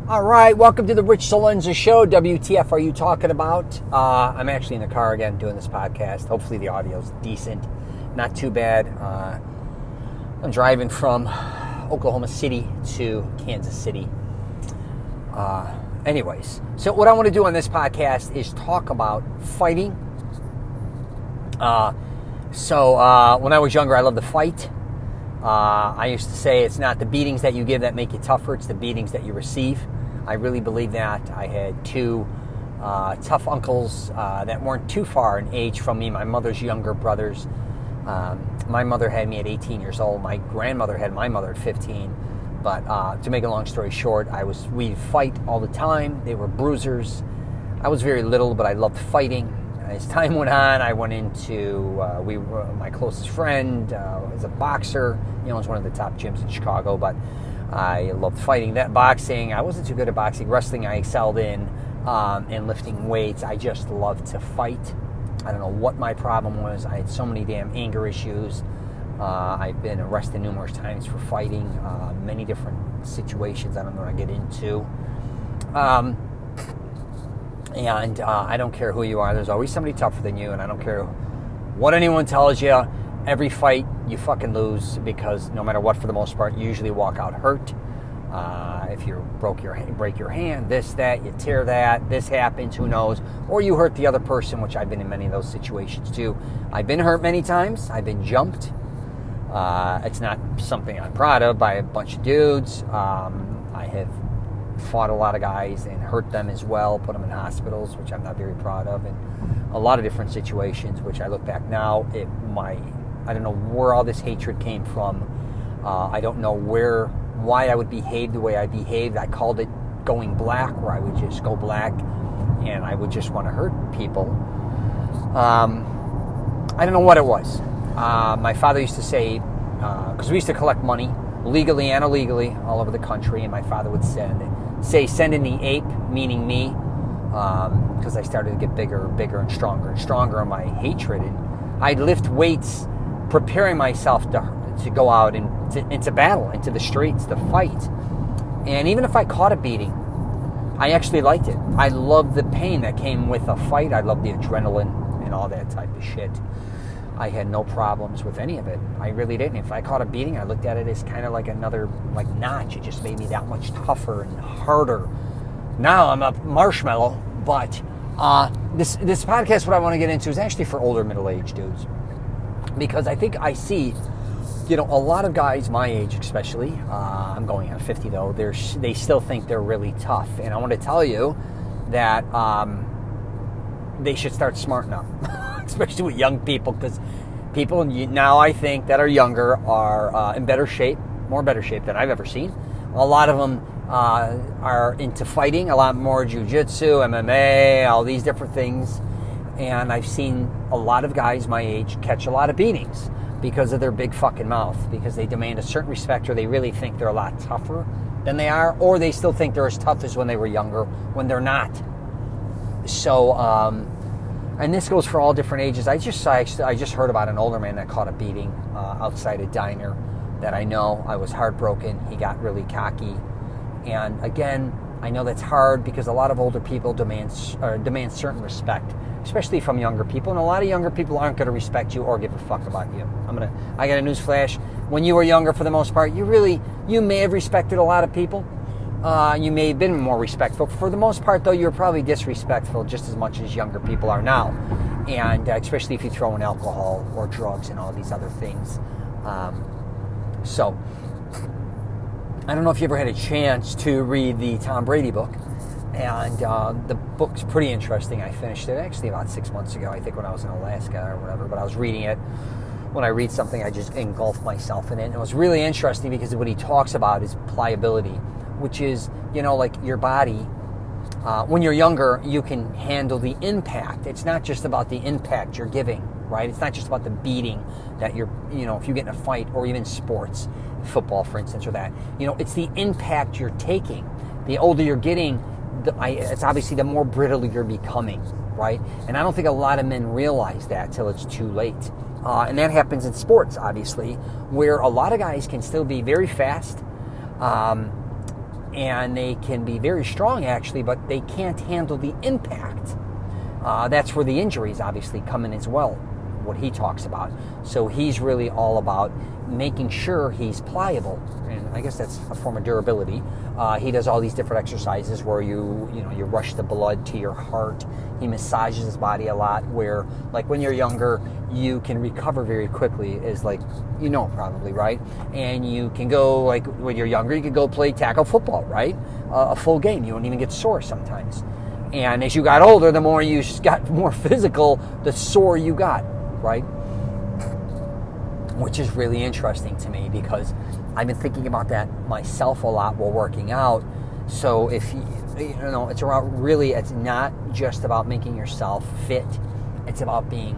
All right, welcome to the Rich CELENZA Show. WTF are you talking about? I'm actually in the car again doing this podcast. Hopefully the audio's decent. Not too bad. I'm driving from Oklahoma City to Kansas City. Anyways, so what I want to do on this podcast is talk about fighting. When I was younger, I loved to fight. I used to say it's not the beatings that you give that make you tougher, it's the beatings that you receive. I really believe that. I had two tough uncles that weren't too far in age from me, my mother's younger brothers. My mother had me at 18 years old. My grandmother had my mother at 15. But to make a long story short, we'd fight all the time. They were bruisers. I was very little, but I loved fighting. As time went on, I went into, my closest friend was a boxer. It was one of the top gyms in Chicago, but I loved fighting. That boxing, I wasn't too good at boxing. Wrestling, I excelled in, and lifting weights. I just loved to fight. I don't know what my problem was. I had so many damn anger issues. I've been arrested numerous times for fighting, many different situations I don't want to get into. And I don't care who you are. There's always somebody tougher than you, and I don't care what anyone tells you. Every fight, you fucking lose because no matter what, for the most part, you usually walk out hurt. If you break your hand, that, you tear that, this happens, who knows? Or you hurt the other person, which I've been in many of those situations too. I've been hurt many times. I've been jumped. It's not something I'm proud of by a bunch of dudes. I have fought a lot of guys and hurt them as well, put them in hospitals, which I'm not very proud of, and a lot of different situations, which I look back now, I don't know where all this hatred came from. I don't know why I would behave the way I behaved. I called it going black, where I would just go black and I would just want to hurt people. I don't know what it was. My father used to say, because we used to collect money legally and illegally all over the country, and my father would send in the ape, meaning me, because I started to get bigger and stronger in my hatred, and I'd lift weights preparing myself to go out into battle, into the streets, to fight. And even if I caught a beating, I actually liked it. I loved the pain that came with a fight. I loved the adrenaline and all that type of shit. I had no problems with any of it. I really didn't. If I caught a beating, I looked at it as kind of like another notch. It just made me that much tougher and harder. Now I'm a marshmallow, but this podcast, what I want to get into is actually for older middle-aged dudes. Because I think I see, a lot of guys my age especially, I'm going on 50 though, they still think they're really tough. And I want to tell you that they should start smarting up. Especially with young people, because people now I think that are younger are in more better shape than I've ever seen. A lot of them are into fighting, a lot more jiu-jitsu, MMA, all these different things. And I've seen a lot of guys my age catch a lot of beatings because of their big fucking mouth, because they demand a certain respect, or they really think they're a lot tougher than they are, or they still think they're as tough as when they were younger, when they're not. So, and this goes for all different ages. I just heard about an older man that caught a beating outside a diner that I know. I was heartbroken. He got really cocky. And again, I know that's hard because a lot of older people demand certain respect, especially from younger people. And a lot of younger people aren't going to respect you or give a fuck about you. I got a news flash. When you were younger, for the most part, you may have respected a lot of people. You may have been more respectful. For the most part, though, you're probably disrespectful just as much as younger people are now. And especially if you throw in alcohol or drugs and all these other things. So, I don't know if you ever had a chance to read the Tom Brady book. And the book's pretty interesting. I finished it actually about 6 months ago, I think, when I was in Alaska or whatever. But I was reading it. When I read something, I just engulf myself in it. And it was really interesting because what he talks about is pliability, which is, like your body, when you're younger, you can handle the impact. It's not just about the impact you're giving, right? It's not just about the beating that you're, if you get in a fight, or even sports, football, for instance, or that. It's the impact you're taking. The older you're getting, it's obviously the more brittle you're becoming, right? And I don't think a lot of men realize that till it's too late. And that happens in sports, obviously, where a lot of guys can still be very fast, and they can be very strong actually, but they can't handle the impact. That's where the injuries obviously come in as well, what he talks about. So he's really all about making sure he's pliable, and I guess that's a form of durability. He does all these different exercises where you rush the blood to your heart. He massages his body a lot, where like when you're younger, you can recover very quickly, is like, probably, right? And you can go, like when you're younger, you can go play tackle football, right? A full game. You don't even get sore sometimes. And as you got older, the more you got more physical, the sore you got, right? Which is really interesting to me, because I've been thinking about that myself a lot while working out. So if it's around, really, it's not just about making yourself fit. It's about being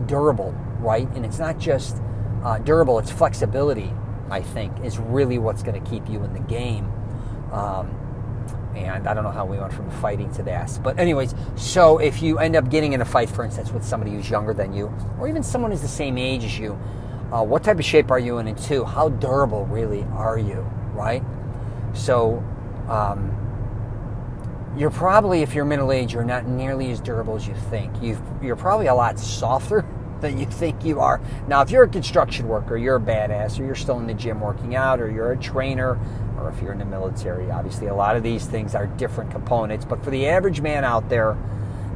durable, right? And it's not just durable, it's flexibility, I think, is really what's going to keep you in the game. And I don't know how we went from fighting to this. But anyways, so if you end up getting in a fight, for instance, with somebody who's younger than you, or even someone who's the same age as you, what type of shape are you in? And two, how durable really are you, right? So you're probably, if you're middle-aged, you're not nearly as durable as you think. You're probably a lot softer than you think you are. Now, if you're a construction worker, you're a badass, or you're still in the gym working out, or you're a trainer, or if you're in the military, obviously a lot of these things are different components. But for the average man out there,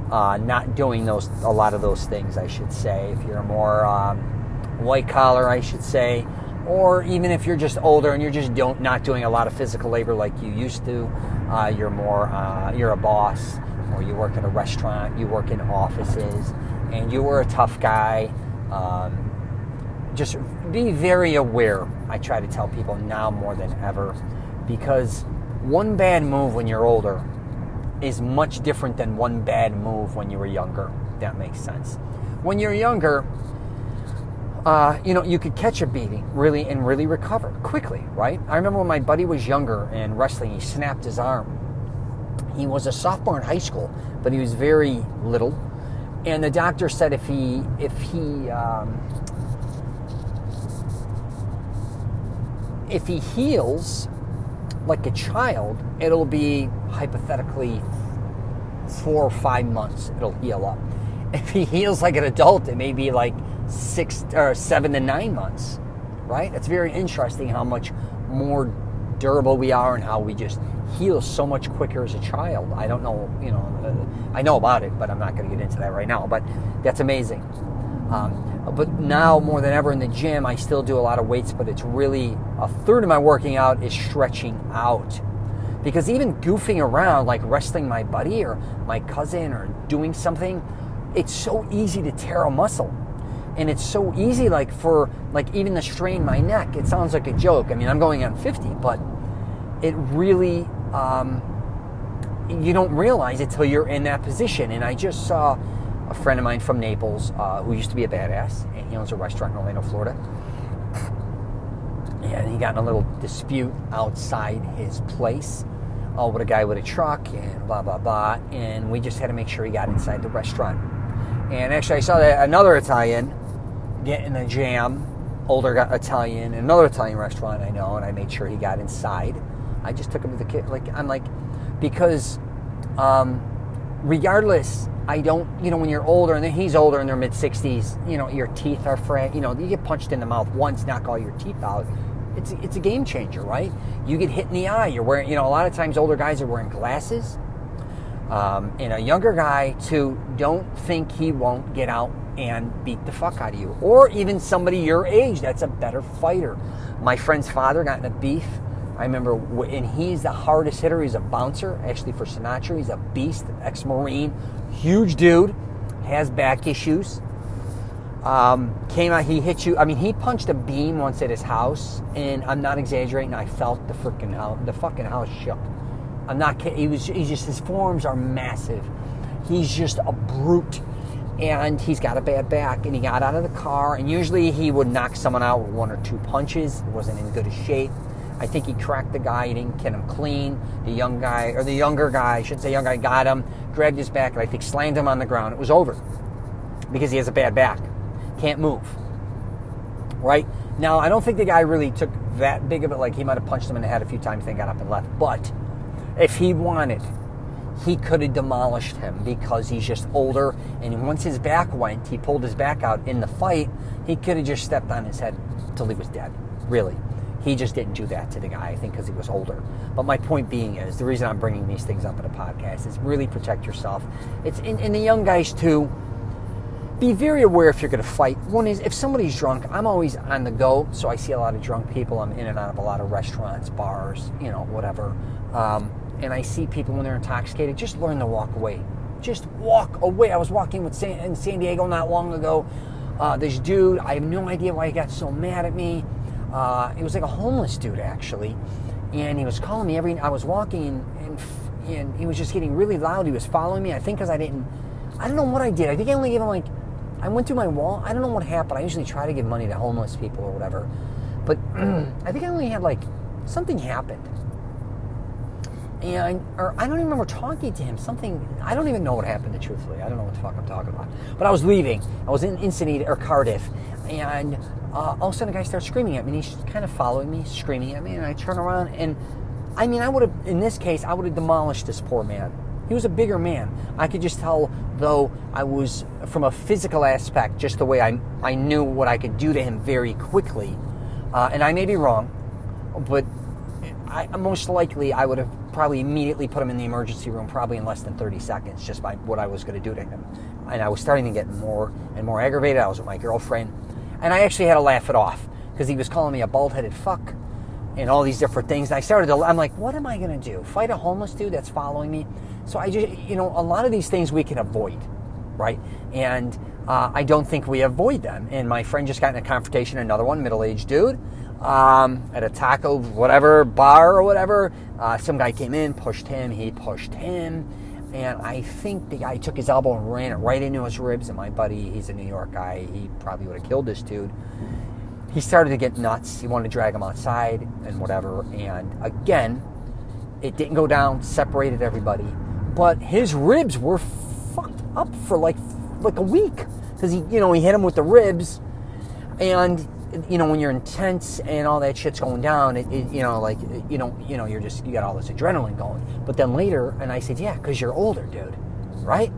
not doing a lot of those things, I should say, if you're more white collar, I should say, or even if you're just older and you're just not doing a lot of physical labor like you used to, you're a boss, or you work in a restaurant, you work in offices, and you were a tough guy. Just be very aware. I try to tell people now more than ever, because one bad move when you're older is much different than one bad move when you were younger. If that makes sense. When you're younger, you could catch a beating and really recover quickly, right? I remember when my buddy was younger in wrestling, he snapped his arm. He was a sophomore in high school, but he was very little, and the doctor said if he heals like a child, it'll be hypothetically 4 or 5 months. It'll heal up. If he heals like an adult, it may be like 6 or 7 to 9 months, right? It's very interesting how much more durable we are and how we just heal so much quicker as a child. I don't know, I know about it, but I'm not going to get into that right now. But that's amazing. But now more than ever in the gym, I still do a lot of weights, but it's really a third of my working out is stretching out. Because even goofing around, like wrestling my buddy or my cousin or doing something, it's so easy to tear a muscle. And it's so easy, even to strain my neck. It sounds like a joke. I mean, I'm going on 50, but it really, you don't realize it till you're in that position. And I just saw a friend of mine from Naples who used to be a badass, and he owns a restaurant in Orlando, Florida. And he got in a little dispute outside his place with a guy with a truck and blah, blah, blah. And we just had to make sure he got inside the restaurant. And actually, I saw that another Italian get in a jam, older Italian, in another Italian restaurant I know, and I made sure he got inside. I just took him to the kid. Because regardless, I don't, when you're older, and then he's older in their mid-60s, your teeth are fresh. You get punched in the mouth once, knock all your teeth out. It's a game changer, right? You get hit in the eye. You're wearing, a lot of times older guys are wearing glasses. And a younger guy, too, don't think he won't get out and beat the fuck out of you. Or even somebody your age that's a better fighter. My friend's father got in a beef. I remember, and he's the hardest hitter. He's a bouncer, actually, for Sinatra. He's a beast, ex-Marine, huge dude, has back issues. Came out, he hit you. I mean, he punched a beam once at his house, and I'm not exaggerating. I felt the fucking house shook. I'm not kidding. His forearms are massive. He's just a brute. And he's got a bad back. And he got out of the car. And usually he would knock someone out with 1 or 2 punches. He wasn't in good shape. I think he cracked the guy. He didn't get him clean. The younger guy, I should say young guy, got him, grabbed his back, and I think slammed him on the ground. It was over. Because he has a bad back. Can't move. Right? Now, I don't think the guy really took that big of it. Like, he might have punched him in the head a few times, then got up and left. But if he wanted, he could have demolished him because he's just older. And once his back went, he pulled his back out in the fight, he could have just stepped on his head till he was dead. Really. He just didn't do that to the guy, I think, because he was older. But my point being is, the reason I'm bringing these things up in a podcast is really protect yourself. It's in the young guys, too. Be very aware if you're going to fight. One is, if somebody's drunk, I'm always on the go, so I see a lot of drunk people. I'm in and out of a lot of restaurants, bars, whatever. And I see people when they're intoxicated, just learn to walk away. Just walk away. I was walking in San Diego not long ago. This dude, I have no idea why he got so mad at me. It was like a homeless dude, actually. And he was calling me I was walking, and he was just getting really loud. He was following me, I think, because I don't know what I did. I think I only gave him, I went through my wall. I don't know what happened. I usually try to give money to homeless people or whatever. But I think I only had, something happened. Or I don't even remember talking to him. I don't even know what happened, truthfully. I don't know what the fuck I'm talking about. But I was leaving. I was in Cardiff. And all of a sudden, a guy starts screaming at me. And he's kind of following me, screaming at me. And I turn around. And, I would have, in this case, I would have demolished this poor man. He was a bigger man. I could just tell, though, I was, from a physical aspect, just the way I knew what I could do to him very quickly. And I may be wrong, but most likely I would have probably immediately put him in the emergency room, probably in less than 30 seconds, just by what I was going to do to him. And I was starting to get more and more aggravated. I was with my girlfriend. And I actually had to laugh it off, because he was calling me a bald-headed fuck and all these different things. And I'm like, what am I going to do? Fight a homeless dude that's following me? So I just, a lot of these things we can avoid, right? And I don't think we avoid them. And my friend just got in a confrontation, another one, middle-aged dude, at a taco, whatever, bar or whatever. Some guy came in, pushed him, he pushed him. And I think the guy took his elbow and ran it right into his ribs. And my buddy, he's a New York guy, he probably would have killed this dude. He started to get nuts. He wanted to drag him outside and whatever. And again, it didn't go down, separated everybody. But his ribs were fucked up for like a week. Because he hit him with the ribs. And, when you're intense and all that shit's going down, you got all this adrenaline going. But then later, and I said, yeah, because you're older, dude, right?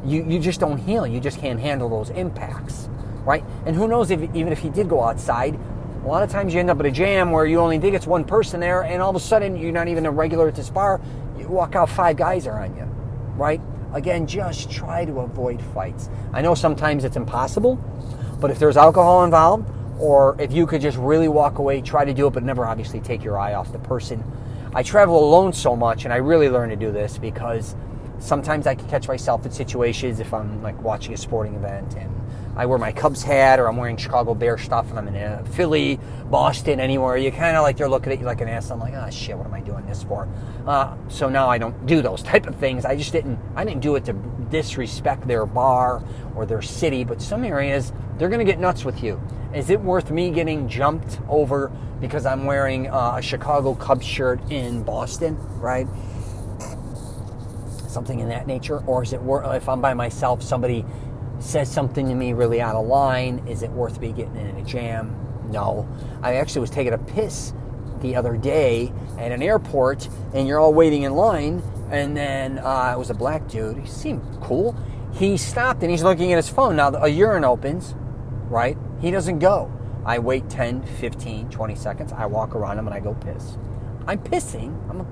You just don't heal. You just can't handle those impacts, right? And who knows, even if he did go outside, a lot of times you end up at a jam where you only think it's one person there, and all of a sudden you're not even a regular at this bar. You walk out, 5 guys are on you, right? Again, just try to avoid fights. I know sometimes it's impossible, but if there's alcohol involved, or if you could just really walk away, try to do it, but never obviously take your eye off the person. I travel alone so much, and I really learned to do this because sometimes I can catch myself in situations if I'm watching a sporting event and I wear my Cubs hat, or I'm wearing Chicago Bear stuff and I'm in Philly, Boston, anywhere. You kind of they're looking at you like an ass. I'm like, oh shit, what am I doing this for? So now I don't do those type of things. I didn't do it to disrespect their bar or their city, but some areas, they're going to get nuts with you. Is it worth me getting jumped over because I'm wearing a Chicago Cubs shirt in Boston, right? Something in that nature? Or is it worth, if I'm by myself, somebody says something to me really out of line, is it worth me getting in a jam? No. I actually was taking a piss the other day at an airport, and you're all waiting in line, and then it was a black dude. He seemed cool. He stopped, and he's looking at his phone. Now, a urine opens, right? He doesn't go. I wait 10, 15, 20 seconds. I walk around him, and I go piss. I'm pissing.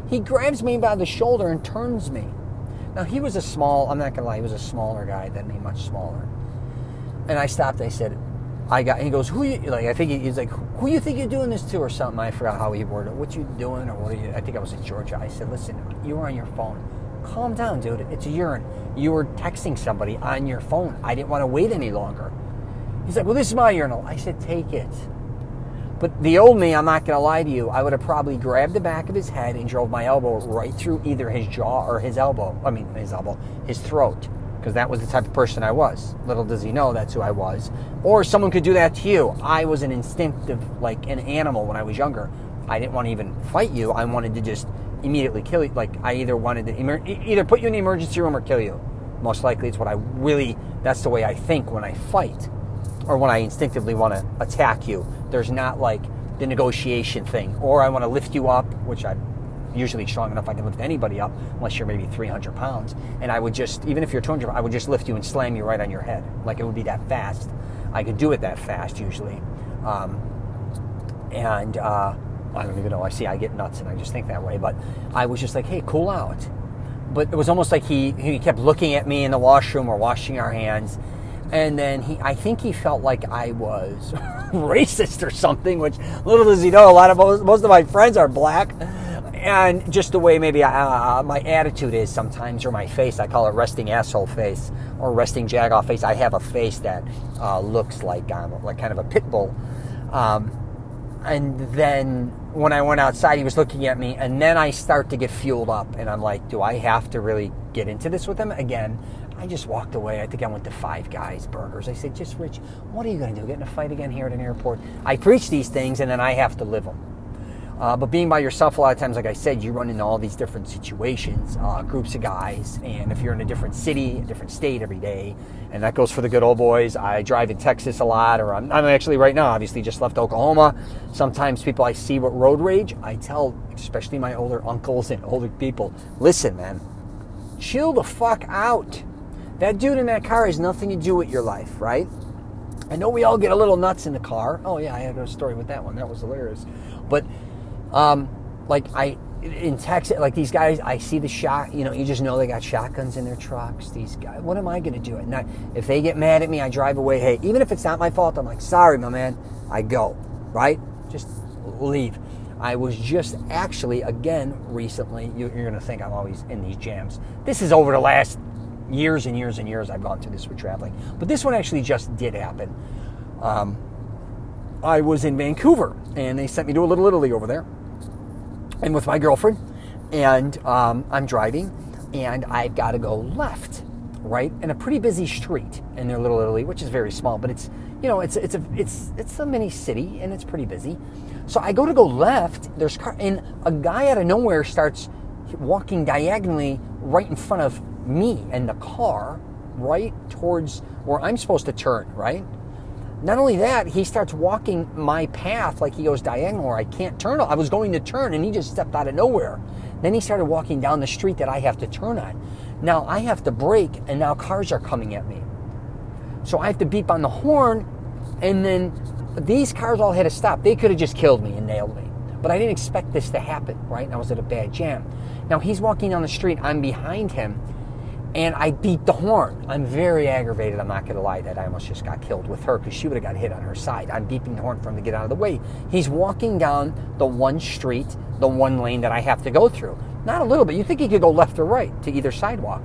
He grabs me by the shoulder and turns me. Now, he was I'm not going to lie, he was a smaller guy than me, much smaller. And I stopped, I said, he goes, who you, I think he's like, who you think you're doing this to or something? I forgot how he worded it. What you doing or what are you, I think I was in Georgia. I said, listen, you were on your phone. Calm down, dude, it's a urine. You were texting somebody on your phone. I didn't want to wait any longer. He's like, well, this is my urinal. I said, take it. But the old me, I'm not going to lie to you, I would have probably grabbed the back of his head and drove my elbow right through either his jaw or his throat. Because that was the type of person I was. Little does he know that's who I was. Or someone could do that to you. I was an instinctive, an animal when I was younger. I didn't want to even fight you. I wanted to just immediately kill you. I either wanted to either put you in the emergency room or kill you. Most likely it's that's the way I think when I fight. Or when I instinctively want to attack you. There's not the negotiation thing. Or I want to lift you up, which I'm usually strong enough I can lift anybody up, unless you're maybe 300 pounds. And I would just, even if you're 200, I would just lift you and slam you right on your head. Like, it would be that fast. I could do it that fast usually. I don't even know. I get nuts and I just think that way. But I was just like, hey, cool out. But it was almost like he kept looking at me in the washroom or washing our hands. And then I think he felt like I was racist or something, which little does he know, most of my friends are black. And just the way maybe my attitude is sometimes, or my face, I call it resting asshole face or resting jagoff face. I have a face that looks like kind of a pit bull. And then when I went outside, he was looking at me, and then I start to get fueled up, and I'm like, do I have to really get into this with him again? I just walked away. I think I went to Five Guys Burgers. I said, just Rich, what are you going to do? Get in a fight again here at an airport? I preach these things, and then I have to live them. But being by yourself, a lot of times, like I said, you run into all these different situations, groups of guys, and if you're in a different city, a different state every day, and that goes for the good old boys. I drive in Texas a lot, or I'm actually right now, obviously, just left Oklahoma. Sometimes people I see with road rage, I tell, especially my older uncles and older people, listen, man, chill the fuck out. That dude in that car has nothing to do with your life, right? I know we all get a little nuts in the car. Oh, yeah, I had a story with that one. That was hilarious. But in Texas, like these guys, I see the shot, you just know they got shotguns in their trucks. These guys, what am I going to do? And if they get mad at me, I drive away. Hey, even if it's not my fault, I'm like, sorry, my man. I go, right? Just leave. I was just actually, again, recently, you're going to think I'm always in these jams. This is over the last years and years and years I've gone through this with traveling. But this one actually just did happen. I was in Vancouver, and they sent me to a Little Italy over there. And with my girlfriend, and I'm driving, and I've got to go left, right, in a pretty busy street in their Little Italy, which is very small, but it's a mini city, and it's pretty busy. So I go to go left. There's car, and a guy out of nowhere starts walking diagonally right in front of me and the car, right towards where I'm supposed to turn, right. Not only that, he starts walking my path like he goes diagonal where I can't turn. I was going to turn, and he just stepped out of nowhere. Then he started walking down the street that I have to turn on. Now I have to brake, and now cars are coming at me. So I have to beep on the horn, and then these cars all had to stop. They could have just killed me and nailed me. But I didn't expect this to happen, right? And I was at a bad jam. Now he's walking down the street. I'm behind him. And I beat the horn. I'm very aggravated. I'm not going to lie that I almost just got killed with her because she would have got hit on her side. I'm beeping the horn for him to get out of the way. He's walking down the one street, the one lane that I have to go through. Not a little bit. You think he could go left or right to either sidewalk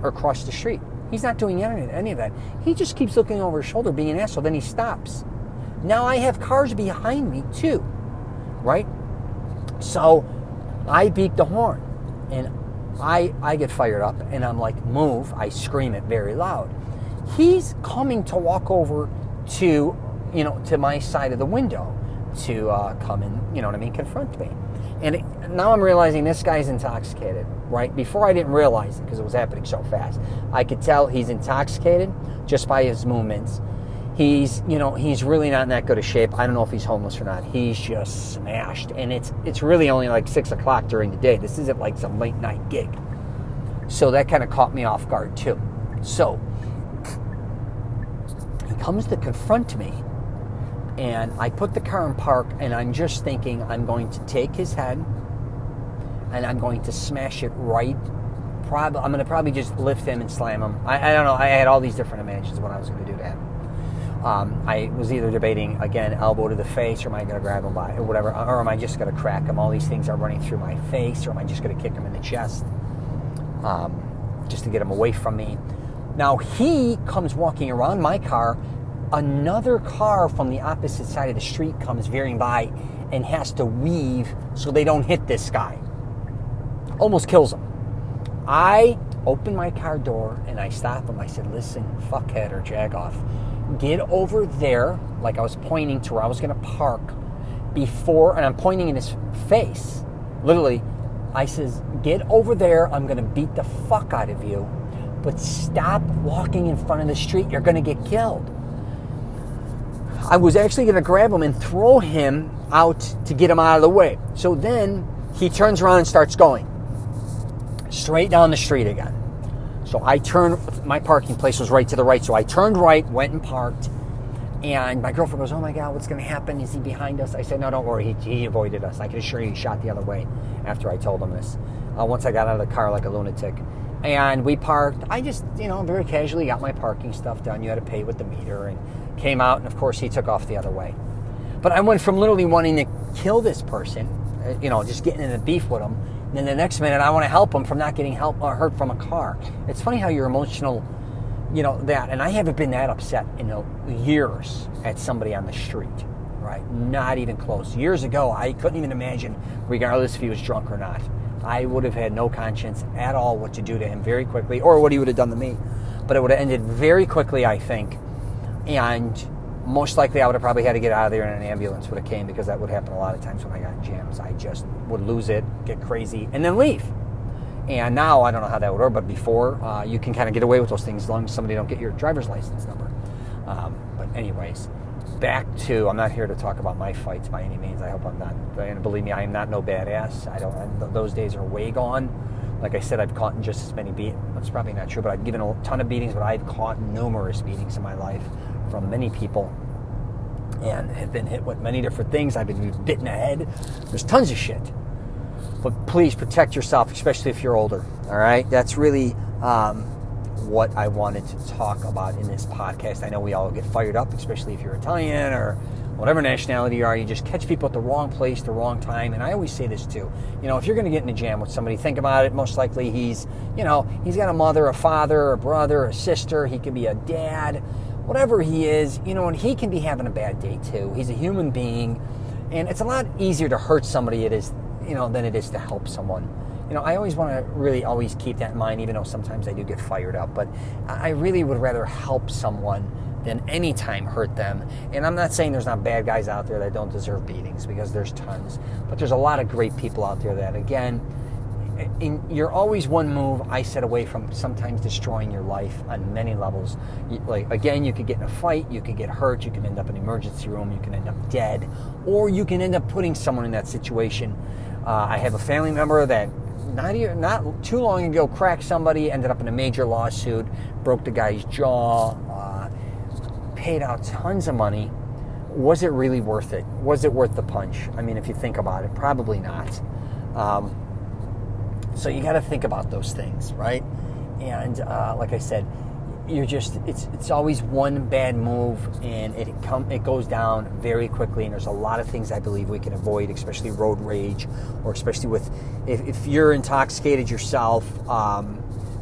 or across the street. He's not doing any of that. He just keeps looking over his shoulder, being an asshole. Then he stops. Now I have cars behind me too, right? So I beep the horn, and I get fired up, and I'm like, move. I scream it very loud. He's coming to walk over to my side of the window to come and, confront me. And now I'm realizing this guy's intoxicated, right? Before I didn't realize it because it was happening so fast. I could tell he's intoxicated just by his movements. He's really not in that good of shape. I don't know if he's homeless or not. He's just smashed. And it's really only like 6 o'clock during the day. This isn't like some late night gig. So that kind of caught me off guard too. So he comes to confront me, and I put the car in park, and I'm just thinking I'm going to take his head and I'm going to smash it right. I'm going to probably just lift him and slam him. I don't know. I had all these different imaginations of what I was going to do to him. I was either debating, again, elbow to the face, or am I going to grab him by, or whatever, or am I just going to crack him? All these things are running through my face, or am I just going to kick him in the chest, just to get him away from me? Now, he comes walking around my car. Another car from the opposite side of the street comes veering by and has to weave so they don't hit this guy. Almost kills him. I open my car door, and I stop him. I said, listen, fuckhead or jagoff, get over there, like I was pointing to where I was going to park before, and I'm pointing in his face. Literally, I says, get over there. I'm going to beat the fuck out of you, but stop walking in front of the street. You're going to get killed. I was actually going to grab him and throw him out to get him out of the way. So then he turns around and starts going straight down the street again. So I turned, my parking place was right to the right, so I turned right, went and parked, and my girlfriend goes, oh my God, what's going to happen? Is he behind us? I said, no, don't worry, he avoided us. I can assure you he shot the other way after I told him this. Once I got out of the car like a lunatic. And we parked. I just, very casually got my parking stuff done. You had to pay with the meter, and came out, and of course he took off the other way. But I went from literally wanting to kill this person, just getting in a beef with him, and then the next minute I want to help him from not getting hurt from a car. It's funny how you're emotional, that. And I haven't been that upset in years at somebody on the street, right? Not even close. Years ago, I couldn't even imagine, regardless if he was drunk or not. I would have had no conscience at all what to do to him very quickly, or what he would have done to me. But it would have ended very quickly, I think. And most likely I would have probably had to get out of there, and an ambulance would have came, because that would happen a lot of times when I got in jams. I just would lose it, get crazy, and then leave. And now I don't know how that would work, but before, you can kind of get away with those things as long as somebody don't get your driver's license number. But anyways, back to, I'm not here to talk about my fights by any means. I hope I'm not, and believe me, I am not no badass. Those days are way gone. Like I said, I've caught in just as many beatings. That's probably not true, but I've given a ton of beatings, but I've caught numerous beatings in my life from many people, and have been hit with many different things. I've been bit in the head. There's tons of shit. But please protect yourself, especially if you're older. All right? That's really what I wanted to talk about in this podcast. I know we all get fired up, especially if you're Italian or whatever nationality you are. You just catch people at the wrong place, the wrong time. And I always say this too. If you're going to get in a jam with somebody, think about it. Most likely he's got a mother, a father, a brother, a sister. He could be a dad, whatever he is, and he can be having a bad day too. He's a human being. And it's a lot easier to hurt somebody than it is to help someone. I always want to really always keep that in mind, even though sometimes I do get fired up. But I really would rather help someone than any time hurt them. And I'm not saying there's not bad guys out there that don't deserve beatings, because there's tons. But there's a lot of great people out there that, again, you're always one move, I said, away from sometimes destroying your life on many levels. Again, you could get in a fight, you could get hurt, you can end up in an emergency room, you can end up dead, or you can end up putting someone in that situation. I have a family member that not too long ago cracked somebody, ended up in a major lawsuit, broke the guy's jaw, paid out tons of money. Was it really worth it? Was it worth the punch? I mean, if you think about it, probably not. So you got to think about those things, right? And like I said, it's always one bad move, and it goes down very quickly. And there's a lot of things I believe we can avoid, especially road rage, or especially with if you're intoxicated yourself.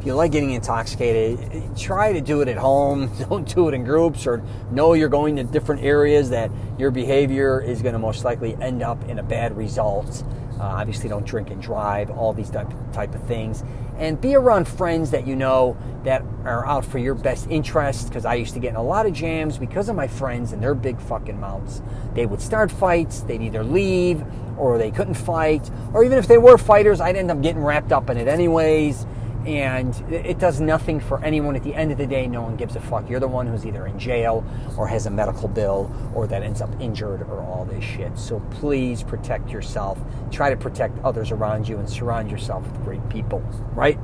If you like getting intoxicated, try to do it at home. Don't do it in groups, or know you're going to different areas that your behavior is going to most likely end up in a bad result. Obviously, don't drink and drive, all these type of things. And be around friends that you know that are out for your best interest, because I used to get in a lot of jams because of my friends and their big fucking mouths. They would start fights, they'd either leave, or they couldn't fight, or even if they were fighters, I'd end up getting wrapped up in it anyways. And it does nothing for anyone. At the end of the day, no one gives a fuck. You're the one who's either in jail or has a medical bill or that ends up injured or all this shit. So please protect yourself. Try to protect others around you and surround yourself with great people, right?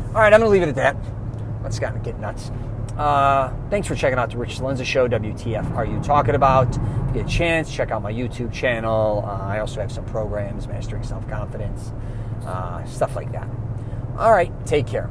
All right, I'm going to leave it at that. Let's kind of get nuts. Thanks for checking out the Rich CELENZA Show. WTF are you talking about? If you get a chance, check out my YouTube channel. I also have some programs, Mastering Self-Confidence, stuff like that. All right, take care.